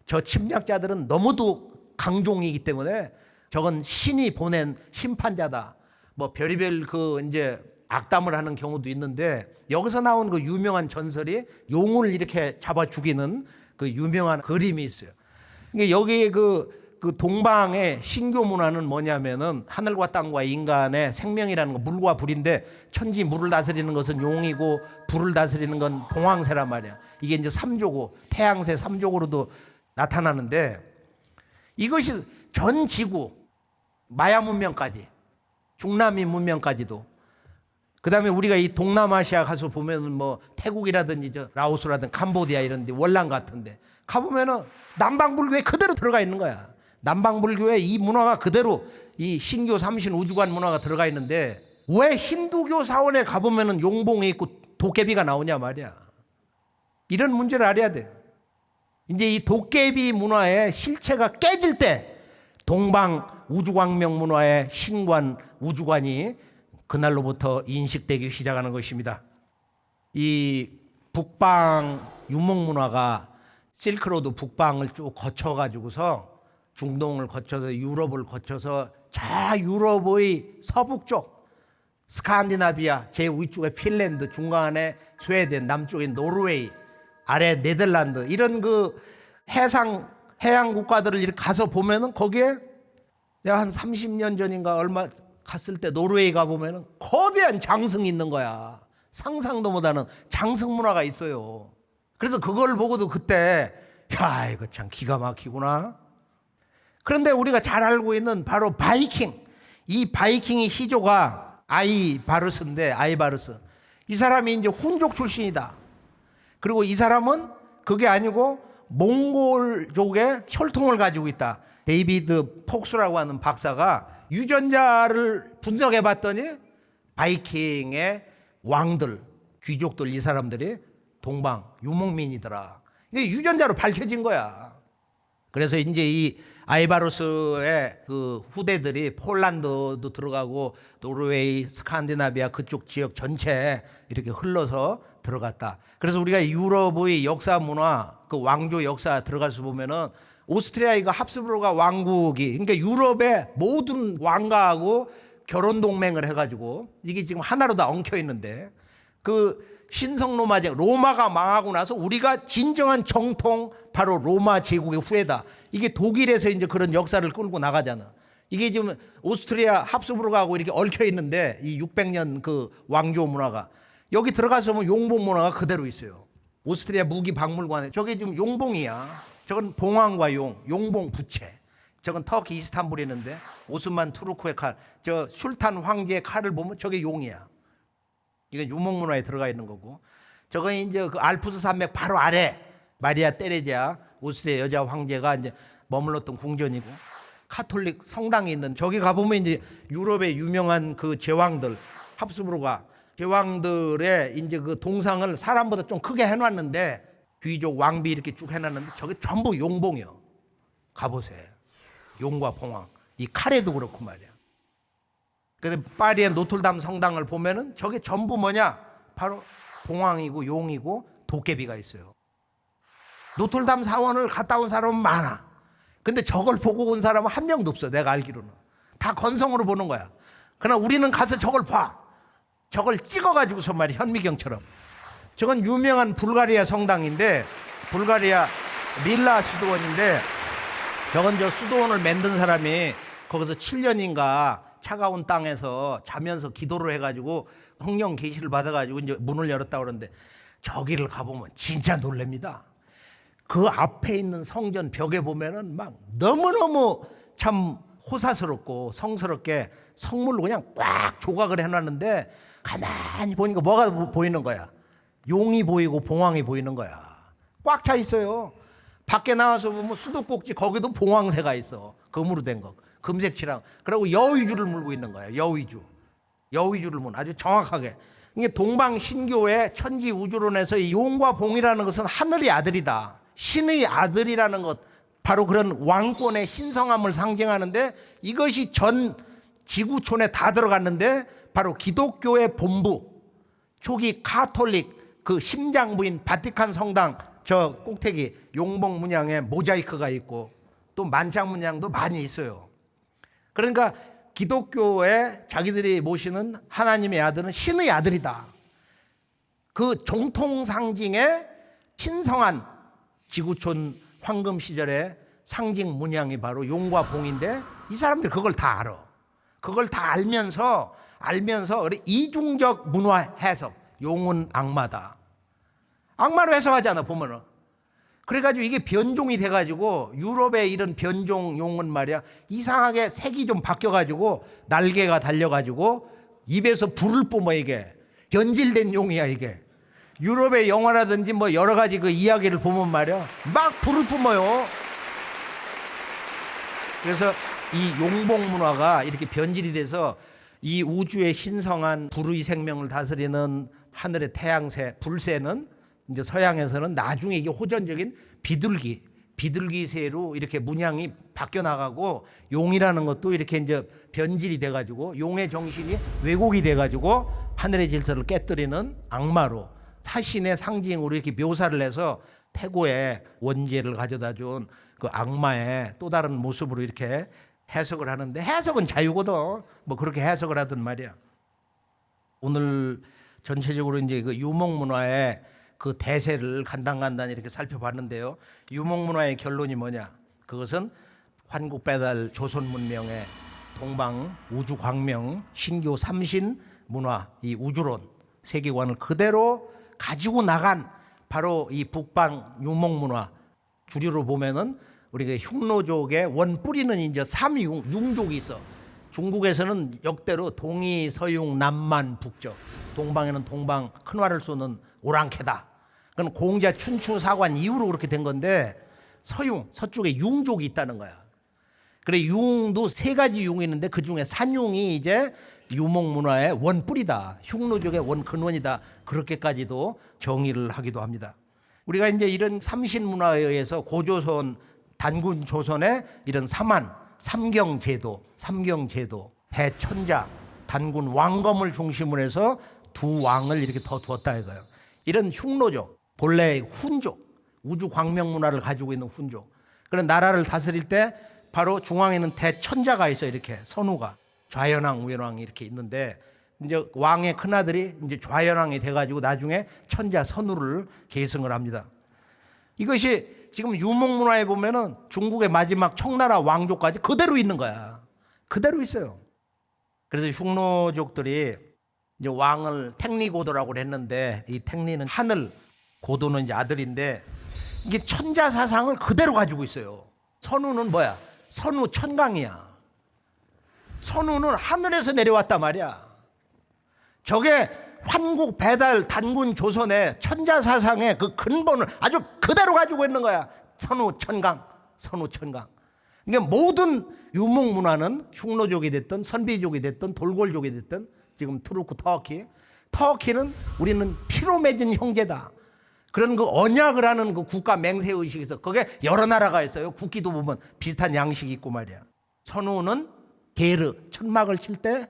저 침략자들은 너무도 강종이기 때문에 저건 신이 보낸 심판자다. 뭐 별의별 그 이제 악담을 하는 경우도 있는데 여기서 나온 그 유명한 전설이 용을 이렇게 잡아 죽이는 그 유명한 그림이 있어요. 이게 여기 그 동방의 신교 문화는 뭐냐면은 하늘과 땅과 인간의 생명이라는 거 물과 불인데 천지 물을 다스리는 것은 용이고 불을 다스리는 건 봉황새란 말이야. 이게 이제 삼조고 태양새 삼족으로도 나타나는데 이것이 전 지구 마야 문명까지 중남미 문명까지도 그다음에 우리가 이 동남아시아 가서 보면은 뭐 태국이라든지 저 라오스라든지 캄보디아 이런 데 월남 같은데 가보면은 남방불교에 그대로 들어가 있는 거야. 남방불교에 이 문화가 그대로 이 신교 삼신 우주관 문화가 들어가 있는데 왜 힌두교 사원에 가보면은 용봉에 있고 도깨비가 나오냐 말이야. 이런 문제를 알아야 돼. 이제 이 도깨비 문화의 실체가 깨질 때 동방 우주광명 문화의 신관 우주관이 그날로부터 인식되기 시작하는 것입니다. 이 북방 유목 문화가 실크로드 북방을 쭉 거쳐가지고서 중동을 거쳐서 유럽을 거쳐서 저 유럽의 서북쪽 스칸디나비아 제 위쪽에 핀란드 중간에 스웨덴 남쪽에 노르웨이 아래 네덜란드 이런 그 해양 국가들을 이렇게 가서 보면은 거기에 내가 한 30년 전인가 얼마 갔을 때 노르웨이 가보면은 거대한 장승이 있는 거야. 상상도 못하는 장승 문화가 있어요. 그래서 그걸 보고도 그때 야 이거 참 기가 막히구나. 그런데 우리가 잘 알고 있는 바로 바이킹, 이 바이킹의 희조가 아이바르스인데 아이바르스 이 사람이 이제 훈족 출신이다. 그리고 이 사람은 그게 아니고 몽골족의 혈통을 가지고 있다. 데이비드 폭스라고 하는 박사가 유전자를 분석해 봤더니 바이킹의 왕들, 귀족들 이 사람들이 동방 유목민이더라. 이게 유전자로 밝혀진 거야. 그래서 이제 이 아이바루스의 그 후대들이 폴란드도 들어가고 노르웨이, 스칸디나비아 그쪽 지역 전체에 이렇게 흘러서 들어갔다. 그래서 우리가 유럽의 역사 문화, 그 왕조 역사 들어가서 보면은 오스트리아 이거 합스부르가 왕국이, 그러니까 유럽의 모든 왕가하고 결혼 동맹을 해가지고 이게 지금 하나로 다 엉켜 있는데, 그 신성 로마 제국, 로마가 망하고 나서 우리가 진정한 정통 바로 로마 제국의 후예다. 이게 독일에서 이제 그런 역사를 끌고 나가잖아. 이게 지금 오스트리아 합스부르크하고 이렇게 얽혀 있는데, 이 600년 그 왕조 문화가 여기 들어가서 보면 용봉 문화가 그대로 있어요. 오스트리아 무기 박물관에 저게 지금 용봉이야. 저건 봉황과 용봉 부채. 저건 터키 이스탄불에 있는데 오스만 투르크의 칼, 저 술탄 황제의 칼을 보면 저게 용이야. 이건 유목 문화에 들어가 있는 거고, 저건 이제 그 알프스 산맥 바로 아래 마리아 테레자 오스트리아 여자 황제가 이제 머물렀던 궁전이고, 카톨릭 성당이 있는 저기 가보면 이제 유럽의 유명한 그 제왕들, 합스부르가 제왕들의 이제 그 동상을 사람보다 좀 크게 해놨는데, 귀족 왕비 이렇게 쭉 해놨는데 저게 전부 용봉이요. 가보세요. 용과 봉황. 이 칼에도 그렇고 말이야. 근데 파리의 노틀담 성당을 보면은 저게 전부 뭐냐? 바로 봉황이고 용이고 도깨비가 있어요. 노틀담 사원을 갔다 온 사람은 많아. 근데 저걸 보고 온 사람은 한 명도 없어. 내가 알기로는. 다 건성으로 보는 거야. 그러나 우리는 가서 저걸 봐. 저걸 찍어가지고서 말이야. 현미경처럼. 저건 유명한 불가리아 성당인데, 불가리아 밀라 수도원인데, 저건 저 수도원을 만든 사람이 거기서 7년인가 차가운 땅에서 자면서 기도를 해가지고 성령 계시를 받아가지고 이제 문을 열었다고 그러는데, 저기를 가보면 진짜 놀랍니다. 그 앞에 있는 성전 벽에 보면은 막 너무너무 참 호사스럽고 성스럽게 성물로 그냥 꽉 조각을 해놨는데, 가만히 보니까 뭐가 보이는 거야? 용이 보이고 봉황이 보이는 거야. 꽉 차 있어요. 밖에 나와서 보면 수도꼭지 거기도 봉황새가 있어. 금으로 된 거. 금색 칠하고. 그리고 여의주를 물고 있는 거야. 여의주를 문 아주 정확하게. 이게 동방 신교의 천지 우주론에서 이 용과 봉이라는 것은 하늘의 아들이다. 신의 아들이라는 것, 바로 그런 왕권의 신성함을 상징하는데, 이것이 전 지구촌에 다 들어갔는데, 바로 기독교의 본부, 초기 카톨릭 그 심장부인 바티칸 성당 저 꼭대기 용봉 문양에 모자이크가 있고, 또 만장 문양도 많이 있어요. 그러니까 기독교에 자기들이 모시는 하나님의 아들은 신의 아들이다. 그 정통 상징의 신성한 지구촌 황금 시절의 상징 문양이 바로 용과 봉인데, 이 사람들 그걸 다 알아. 그걸 다 알면서 이중적 문화 해석, 용은 악마다. 악마로 해석하잖아 보면은. 그래가지고 이게 변종이 돼가지고 유럽의 이런 변종 용은 말이야, 이상하게 색이 좀 바뀌어가지고 날개가 달려가지고 입에서 불을 뿜어. 이게 변질된 용이야. 이게 유럽의 영화라든지 뭐 여러 가지 그 이야기를 보면 말이야, 막 불을 뿜어요. 그래서 이 용봉 문화가 이렇게 변질이 돼서 이 우주의 신성한 불의 생명을 다스리는 하늘의 태양새, 불새는 이제 서양에서는 나중에 이게 호전적인 비둘기새로 이렇게 문양이 바뀌어 나가고, 용이라는 것도 이렇게 이제 변질이 돼가지고 용의 정신이 왜곡이 돼가지고 하늘의 질서를 깨뜨리는 악마로, 사신의 상징으로 이렇게 묘사를 해서 태고의 원죄를 가져다 준 그 악마의 또 다른 모습으로 이렇게 해석을 하는데, 해석은 자유거든. 뭐 그렇게 해석을 하든 말이야. 오늘 전체적으로 이제 그 유목 문화의 그 대세를 간단간단 이렇게 살펴봤는데요. 유목 문화의 결론이 뭐냐? 그것은 환국배달 조선 문명의 동방 우주 광명 신교 삼신 문화, 이 우주론 세계관을 그대로 가지고 나간 바로 이 북방 유목 문화, 주류로 보면은 우리가 흉노족의 원뿌리는 이제 삼융족이 있어. 중국에서는 역대로 동이, 서융, 남만, 북적. 동방에는 동방, 큰 활을 쏘는 오랑캐다. 그건 공자 춘추 사관 이후로 그렇게 된 건데, 서융, 서쪽에 융족이 있다는 거야. 그래 융도 세 가지 융이 있는데 그 중에 산융이 이제 유목 문화의 원뿌리다. 흉노족의 원근원이다. 그렇게까지도 정의를 하기도 합니다. 우리가 이제 이런 삼신 문화에 의해서 고조선, 단군 조선의 이런 삼경제도, 대천자, 단군 왕검을 중심으로 해서 두 왕을 이렇게 더 두었다 이거예요. 이런 흉노족, 본래 훈족, 우주 광명 문화를 가지고 있는 훈족. 그런 나라를 다스릴 때 바로 중앙에는 대천자가 있어요. 이렇게 선우가 좌현왕, 우현왕이 이렇게 있는데 이제 왕의 큰아들이 이제 좌현왕이 돼가지고 나중에 천자 선우를 계승을 합니다. 이것이 지금 유목 문화에 보면은 중국의 마지막 청나라 왕조까지 그대로 있는 거야. 그대로 있어요. 그래서 흉노족들이 이제 왕을 택리고도라고 했는데 이 택리는 하늘, 고도는 이제 아들인데 이게 천자 사상을 그대로 가지고 있어요. 선우는 뭐야? 선우 천강이야. 선우는 하늘에서 내려왔단 말이야. 저게 환국 배달 단군 조선의 천자 사상의 그 근본을 아주 그대로 가지고 있는 거야. 선우 천강. 그러니까 모든 유목 문화는 흉노족이 됐든 선비족이 됐든 돌골족이 됐든 지금 투르크 터키는 우리는 피로 맺은 형제다. 그런 그 언약을 하는 그 국가 맹세 의식이 있어. 그게 여러 나라가 있어요. 국기도 보면 비슷한 양식이 있고 말이야. 선우는 게르 천막을 칠 때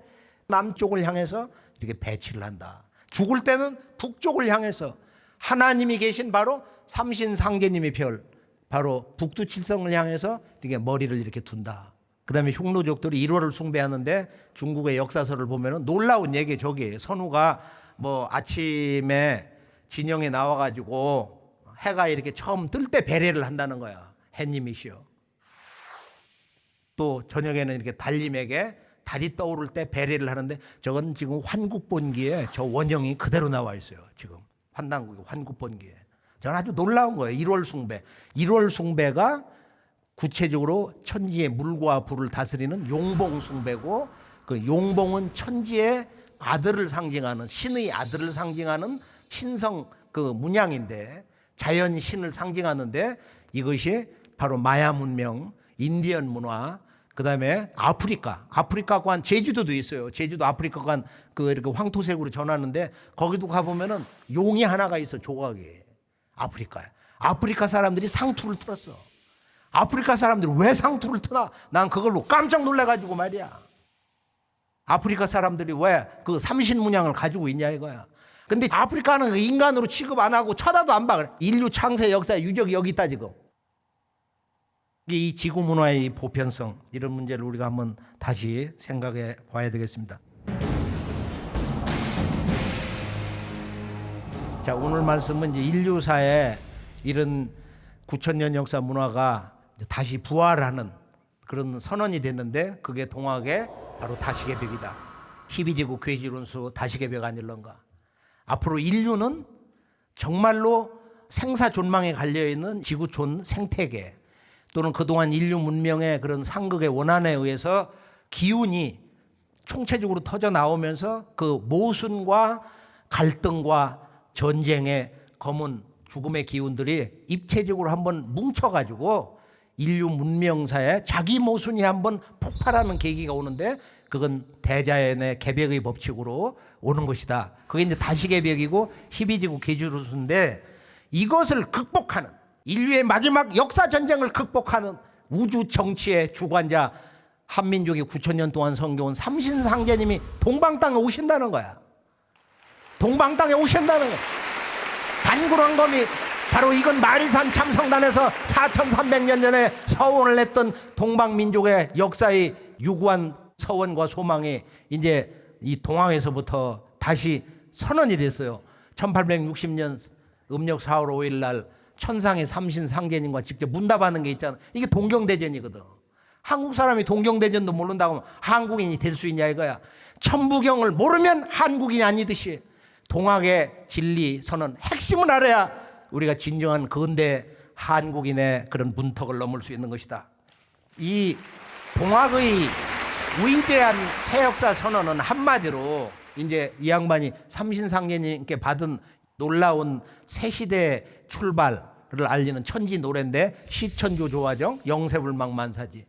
남쪽을 향해서 이렇게 배치를 한다. 죽을 때는 북쪽을 향해서 하나님이 계신 바로 삼신상제님의 별, 바로 북두칠성을 향해서 이렇게 머리를 이렇게 둔다. 그다음에 흉노족들이 1월을 숭배하는데 중국의 역사서를 보면은 놀라운 얘기 저기 선우가 뭐 아침에 진영에 나와가지고 해가 이렇게 처음 뜰 때 배례를 한다는 거야. 해님이시여. 또 저녁에는 이렇게 달님에게 달이 떠오를 때 배례를 하는데 저건 지금 환국본기에 저 원형이 그대로 나와 있어요. 지금 환단국의 환국본기에. 저는 아주 놀라운 거예요. 1월 숭배. 1월 숭배가 구체적으로 천지의 물과 불을 다스리는 용봉 숭배고 그 용봉은 천지의 아들을 상징하는 신의 아들을 상징하는 신성 그 문양인데 자연 신을 상징하는데 이것이 바로 마야 문명, 인디언 문화, 그다음에 아프리카 관 제주도도 있어요. 제주도 아프리카 관 그 이렇게 황토색으로 전하는데 거기도 가 보면은 용이 하나가 있어 조각이. 아프리카 사람들이 상투를 틀었어. 아프리카 사람들이 왜 상투를 트나? 난 그걸로 깜짝 놀래가지고 말이야. 아프리카 사람들이 왜 그 삼신 문양을 가지고 있냐 이거야. 근데 아프리카는 인간으로 취급 안 하고 쳐다도 안 봐. 인류 창세 역사의 유적이 여기 있다 지금. 이 지구 문화의 보편성 이런 문제를 우리가 한번 다시 생각해 봐야 되겠습니다. 자, 오늘 말씀은 이제 인류사의 이런 9,000년 역사 문화가 다시 부활하는 그런 선언이 됐는데 그게 동학의 바로 다시개벽이다. 12지구 괴지론수 다시개벽 아닐런가. 앞으로 인류는 정말로 생사존망에 갈려있는 지구촌 생태계 또는 그동안 인류 문명의 그런 상극의 원한에 의해서 기운이 총체적으로 터져 나오면서 그 모순과 갈등과 전쟁의 검은 죽음의 기운들이 입체적으로 한번 뭉쳐가지고 인류 문명사에 자기 모순이 한번 폭발하는 계기가 오는데 그건 대자연의 개벽의 법칙으로 오는 것이다. 그게 이제 다시개벽이고 12지구 괴지론수인데 이것을 극복하는 인류의 마지막 역사 전쟁을 극복하는 우주 정치의 주관자 한민족이 9,000년 동안 섬겨온 삼신상제님이 동방땅에 오신다는 거야. 동방땅에 오신다는 거야. 단군왕검이 바로 이건 마리산 참성단에서 4,300년 전에 서원을 했던 동방민족의 역사의 유구한 서원과 소망이 이제 이 동항에서부터 다시 선언이 됐어요. 1860년 음력 4월 5일 날 천상의 삼신상제님과 직접 문답하는 게 있잖아. 이게 동경대전이거든. 한국 사람이 동경대전도 모른다고 하면 한국인이 될 수 있냐 이거야. 천부경을 모르면 한국인이 아니듯이 동학의 진리 선언 핵심을 알아야 우리가 진정한 근대 한국인의 그런 문턱을 넘을 수 있는 것이다. 이 동학의 위대한 새역사 선언은 한마디로 이제 이 양반이 삼신상제님께 받은 놀라운 새시대 출발을 알리는 천지 노래인데 시천조 조화정 영세불망 만사지.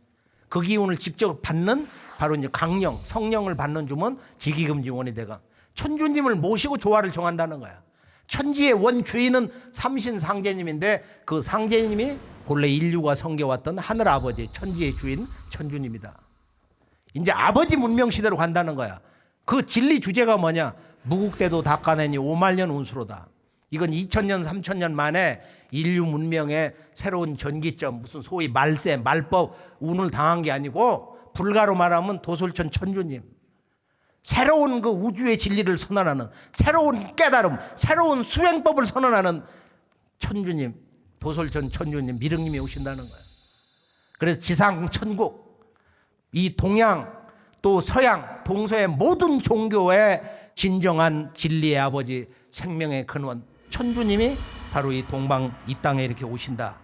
그 기운을 직접 받는 바로 이제 강령, 성령을 받는 주면 지기금지원이 돼가 천주님을 모시고 조화를 정한다는 거야. 천지의 원주인은 삼신상제님인데 그 상제님이 본래 인류가 섬겨왔던 하늘 아버지, 천지의 주인 천주님이다. 이제 아버지 문명 시대로 간다는 거야. 그 진리 주제가 뭐냐? 무국대도 닦아내니 5만 년 운수로다. 이건 2000년, 3000년 만에 인류 문명의 새로운 전기점, 무슨 소위 말세, 말법, 운을 당한 게 아니고 불가로 말하면 도솔천 천주님. 새로운 그 우주의 진리를 선언하는, 새로운 깨달음, 새로운 수행법을 선언하는 천주님, 도솔천 천주님, 미륵님이 오신다는 거예요. 그래서 지상 천국, 이 동양 또 서양, 동서의 모든 종교의 진정한 진리의 아버지, 생명의 근원 천주님이 바로 이 동방 이 땅에 이렇게 오신다.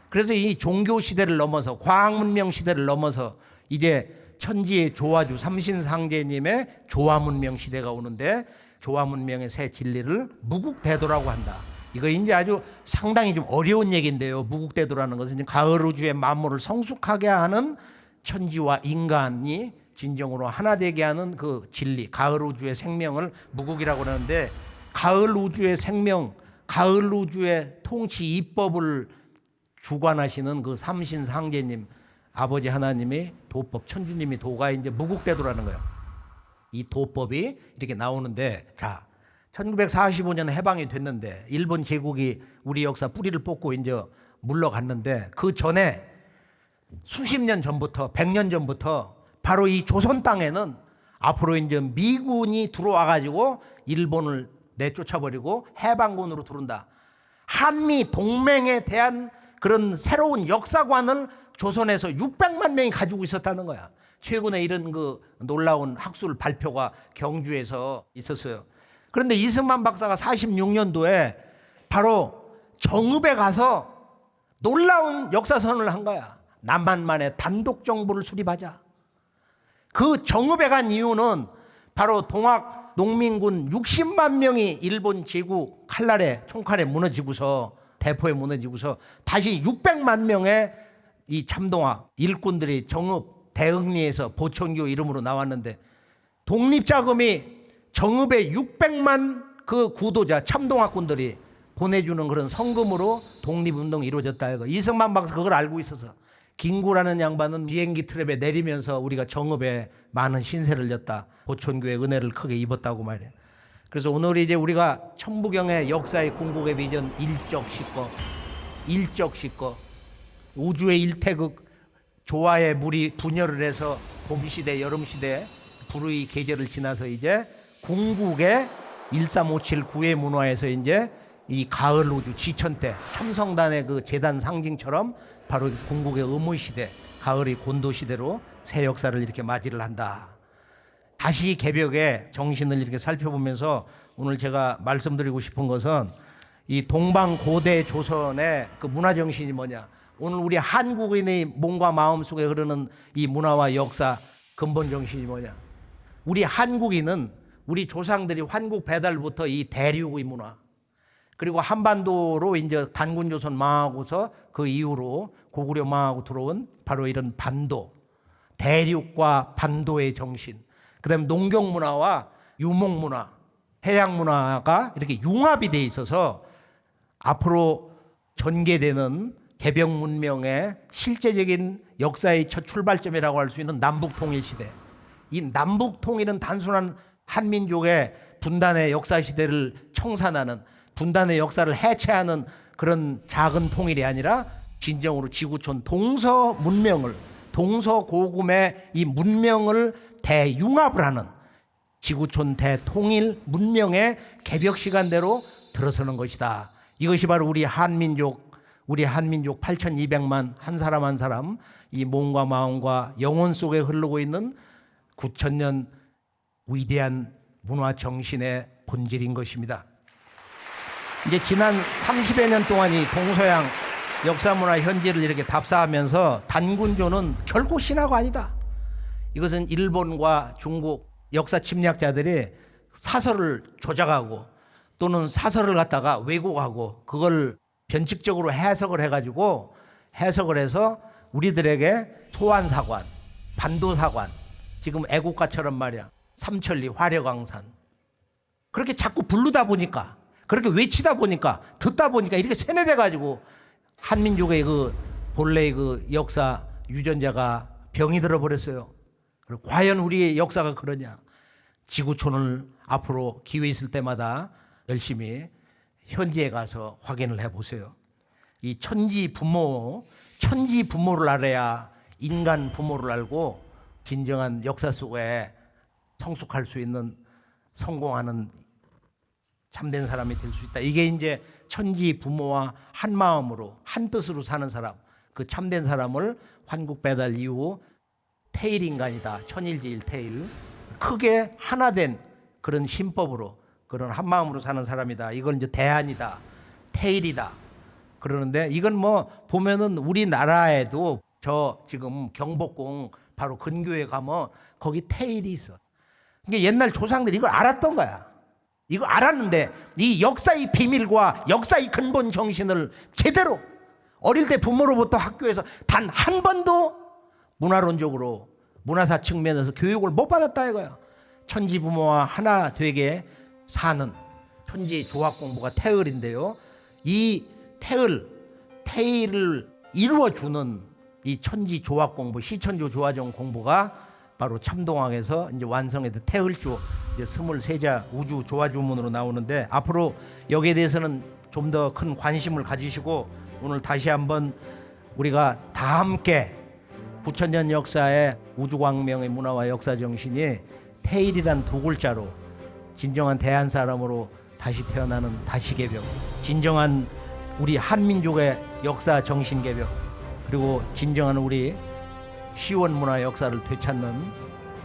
그래서 이 종교 시대를 넘어서 과학 문명 시대를 넘어서 이제 천지의 조화주 삼신상제님의 조화 문명 시대가 오는데 조화 문명의 새 진리를 무국대도라고 한다. 이거 이제 아주 상당히 좀 어려운 얘기인데요. 무국대도라는 것은 가을 우주의 만물을 성숙하게 하는 천지와 인간이 진정으로 하나 되게 하는 그 진리, 가을 우주의 생명을 무국이라고 하는데 가을 우주의 생명, 가을 우주의 통치 입법을 주관하시는 그 삼신상제님 아버지 하나님의 도법, 천주님이 도가 이제 무국대도라는 거예요. 이 도법이 이렇게 나오는데, 자, 1945년 해방이 됐는데 일본 제국이 우리 역사 뿌리를 뽑고 이제 물러갔는데 그 전에 수십 년 전부터 100년 전부터 바로 이 조선 땅에는 앞으로 이제 미군이 들어와 가지고 일본을 내쫓아버리고 해방군으로 들어온다. 한미 동맹에 대한 그런 새로운 역사관을 조선에서 600만 명이 가지고 있었다는 거야. 최근에 이런 그 놀라운 학술 발표가 경주에서 있었어요. 그런데 이승만 박사가 46년도에 바로 정읍에 가서 놀라운 역사선언을 한 거야. 남한만의 단독 정부를 수립하자. 그 정읍에 간 이유는 바로 동학 농민군 60만 명이 일본 제국 칼날에 총칼에 무너지고서 대포에 무너지고서 다시 600만 명의 이 참동학 일꾼들이 정읍 대흥리에서 보천교 이름으로 나왔는데 독립자금이 정읍에 600만 그 구도자 참동학군들이 보내주는 그런 성금으로 독립운동이 이루어졌다. 이거 이승만 박사 그걸 알고 있어서 김구라는 양반은 비행기 트랩에 내리면서 우리가 정읍에 많은 신세를 졌다. 보천교의 은혜를 크게 입었다고 말이에요. 그래서 오늘 이제 우리가 천부경의 역사의 궁극의 비전 일적시거 우주의 일태극 조화의 물이 분열을 해서 봄시대 여름시대 불의 계절을 지나서 이제 궁극의 1357 구의 문화에서 이제 이 가을 우주 지천 때 참성단의 그 재단 상징처럼 바로 궁극의 음의 시대, 가을이 곤도 시대로 새 역사를 이렇게 맞이를 한다. 다시 개벽의 정신을 이렇게 살펴보면서 오늘 제가 말씀드리고 싶은 것은 이 동방 고대 조선의 그 문화 정신이 뭐냐? 오늘 우리 한국인의 몸과 마음 속에 흐르는 이 문화와 역사 근본 정신이 뭐냐? 우리 한국인은 우리 조상들이 환국 배달부터 이 대륙의 문화 그리고 한반도로 이제 단군조선 망하고서 그 이후로 고구려 망하고 들어온 바로 이런 반도, 대륙과 반도의 정신, 그다음에 농경 문화와 유목 문화, 해양 문화가 이렇게 융합이 돼 있어서 앞으로 전개되는 개벽 문명의 실제적인 역사의 첫 출발점이라고 할 수 있는 남북 통일 시대. 이 남북 통일은 단순한 한민족의 분단의 역사 시대를 청산하는 분단의 역사를 해체하는 그런 작은 통일이 아니라 진정으로 지구촌 동서 문명을 동서고금의 이 문명을 대융합을 하는 지구촌 대통일 문명의 개벽 시간대로 들어서는 것이다. 이것이 바로 우리 한민족 8,200만 한 사람 한 사람 이 몸과 마음과 영혼 속에 흐르고 있는 9,000년 위대한 문화 정신의 본질인 것입니다. 이제 지난 30여 년 동안 이 동서양 역사 문화 현지를 이렇게 답사하면서 단군조는 결코 신화가 아니다. 이것은 일본과 중국 역사 침략자들이 사설을 조작하고 또는 사설을 갖다가 왜곡하고 그걸 변칙적으로 해석을 해가지고 해석을 해서 우리들에게 소환사관, 반도사관, 지금 애국가처럼 말이야. 삼천리 화려강산. 그렇게 자꾸 부르다 보니까, 그렇게 외치다 보니까, 듣다 보니까 이렇게 세뇌돼 가지고 한민족의 그 본래의 그 역사 유전자가 병이 들어버렸어요. 그리고 과연 우리의 역사가 그러냐? 지구촌을 앞으로 기회 있을 때마다 열심히 현지에 가서 확인을 해보세요. 이 천지 부모를 알아야 인간 부모를 알고 진정한 역사 속에 성숙할 수 있는 성공하는 참된 사람이 될 수 있다. 이게 이제 천지 부모와 한 마음으로 한 뜻으로 사는 사람, 그 참된 사람을 환국 배달 이후 태일 인간이다. 천일지일 태일. 크게 하나된 그런 신법으로 그런 한 마음으로 사는 사람이다. 이건 이제 대안이다. 태일이다. 그러는데 이건 뭐 보면은 우리나라에도 저 지금 경복궁 바로 근교에 가면 거기 태일이 있어. 그러니까 옛날 조상들이 이걸 알았던 거야. 이거 알았는데 이 역사의 비밀과 역사의 근본 정신을 제대로 어릴 때 부모로부터 학교에서 단 한 번도 문화론적으로 문화사 측면에서 교육을 못 받았다 이거야. 천지 부모와 하나 되게 사는 천지 조합 공부가 태을인데요. 이 태일을 이루어주는 이 천지 조합 공부, 시천조 조화정 공부가 바로 참동학에서 이제 완성해서 태을조 이제 23자 우주 조화주문으로 나오는데 앞으로 여기에 대해서는 좀 더 큰 관심을 가지시고 오늘 다시 한번 우리가 다 함께 9,000년 역사의 우주광명의 문화와 역사 정신이 태일이란 두 글자로 진정한 대한 사람으로 다시 태어나는 다시개벽, 진정한 우리 한민족의 역사 정신 개벽, 그리고 진정한 우리 시원 문화 역사를 되찾는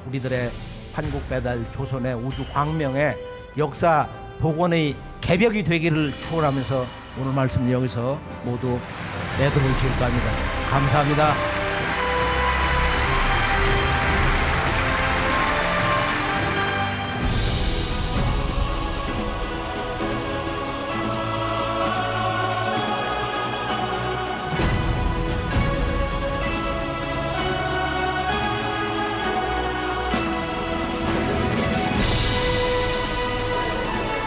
우리들의 한국 배달 조선의 우주 광명의 역사 복원의 개벽이 되기를 축원하면서 오늘 말씀 여기서 모두 내도록 지을까 합니다. 감사합니다.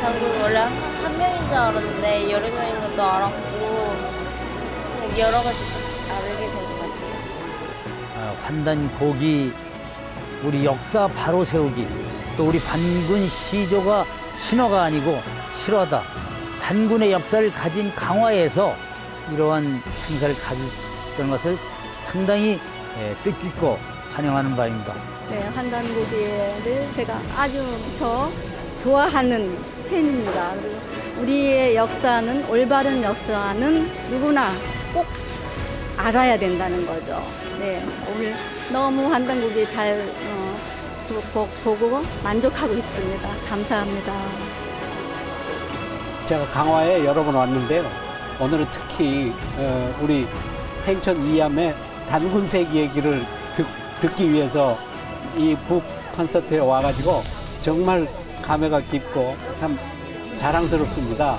저도 원래 한 명인 줄 알았는데 여러 명인 것도 알았고 그냥 여러 가지 알게 된 것 같아요. 환단곡이 우리 역사 바로 세우기, 또 우리 반군 시조가 신화가 아니고 실화다. 단군의 역사를 가진 강화에서 이러한 행사를 가졌던 것을 상당히 뜻깊고 환영하는 바입니다. 네, 한단고기를 제가 아주 무척 좋아하는 팬입니다. 그리고 우리의 역사는, 올바른 역사는 누구나 꼭 알아야 된다는 거죠. 네, 오늘 너무 한단고기 잘 보고 만족하고 있습니다. 감사합니다. 제가 강화에 여러 번 왔는데요. 오늘은 특히 우리 행천 이암의 단군색 얘기를 듣기 위해서 이 북 콘서트에 와가지고 정말 감회가 깊고 참 자랑스럽습니다.